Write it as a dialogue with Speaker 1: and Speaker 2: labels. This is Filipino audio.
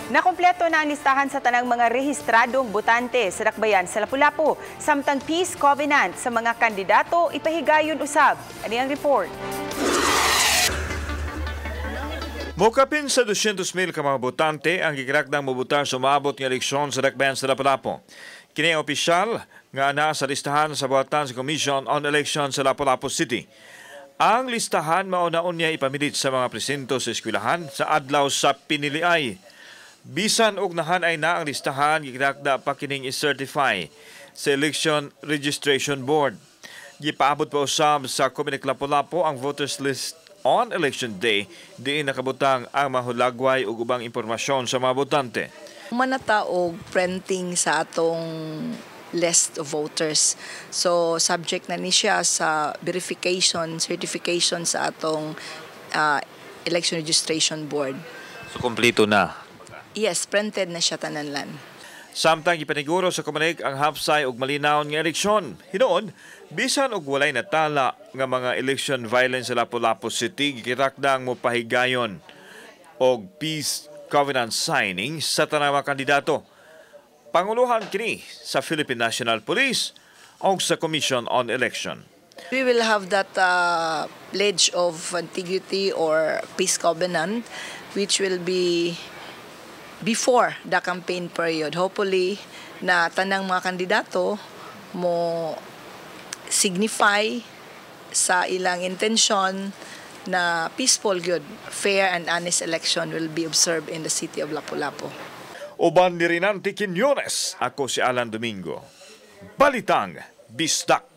Speaker 1: Nakumpleto na ang listahan sa tanang mga rehistradong botante sa dakbayan sa Lapu-Lapu. Samtang peace covenant sa mga kandidato ipahigayon usab. Ano ang report?
Speaker 2: Mukapin sa 200,000 ka mga botante ang gikirakdang mobutar sa maabot ng eleksyon sa dakbayan sa Lapu-Lapu. Kini ang opisyal nga ana sa listahan sa buhatan sa Commission on Elections sa Lapu-Lapu City. Ang listahan mauna-on niya ipamilit sa mga presinto sa eskwelahan sa adlaw sa piniliay. Bisan og nahan ay na ang listahan, gikirakda pa kining i-certify sa Election Registration Board. Gipaabot pa usab sa Comelec Lapu-Lapu ang voters list on Election Day, diin nakabutang ang mahulagway ug ubang impormasyon sa mga botante.
Speaker 3: Manata og printing sa atong list of voters. So subject na ni siya sa verification, certification sa atong Election Registration Board.
Speaker 2: So kompleto na?
Speaker 3: Yes, printed na siya tananlan.
Speaker 2: Samtang ipaniguro sa Comelec ang hapsay ug malinaw nga eleksyon. Hinoon, bisan og walay natala nga mga election violence sa Lapu-Lapu City, gikirakdang mopahigayon og peace covenant signing sa tanang mga kandidato. Panguluhan kini sa Philippine National Police o sa Commission on Election.
Speaker 3: We will have that pledge of integrity or peace covenant which will be before the campaign period. Hopefully na tanang mga kandidato mo signify sa ilang intention na peaceful, good, fair and honest election will be observed in the city of Lapu-Lapu.
Speaker 2: Uban ni Rinanti Quiñones, ako si Alan Domingo. Balitang Bisdak.